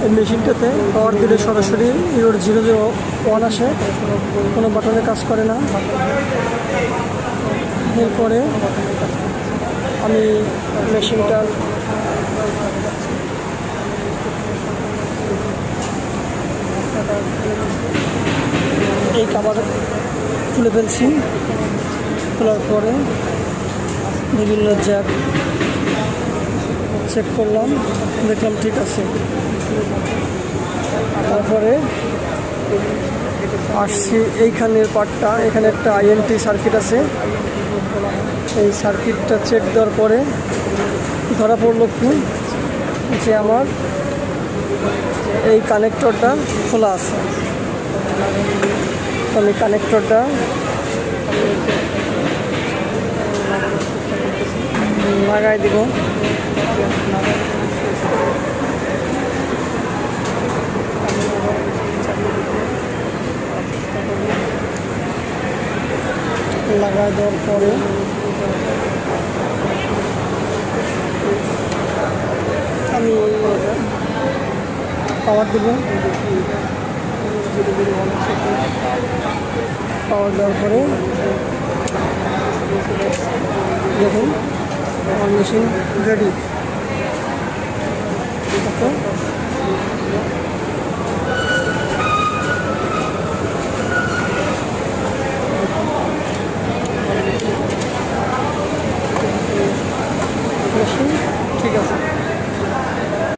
এই মেশিনটাতে পাওয়ার দিলে সরাসরি ইউর 001 আসে, কোনো বাটনে কাজ করে না। এরপরে আমি মেশিনটার এই কভার খুলে ফেলছি। খোলার পরে বিভিন্ন জ্যাক চেক করলাম, দেখলাম ঠিক আছে। তারপরে আসছি এইখানের পার্টটা, এখানে একটা আইএনটি সার্কিট আছে। এই সার্কিটটা চেক দেওয়ার পরে ধরা পড়লো কি যে আমার এই কানেক্টরটা খোলা আছে। আমি কানেক্টরটা লাগাই দিব। লাগাই দেওয়ার পরে আমি পাওয়ার দেব। পাওয়ার দেওয়ার পরে দেখুন আমার মেশিন রেডি।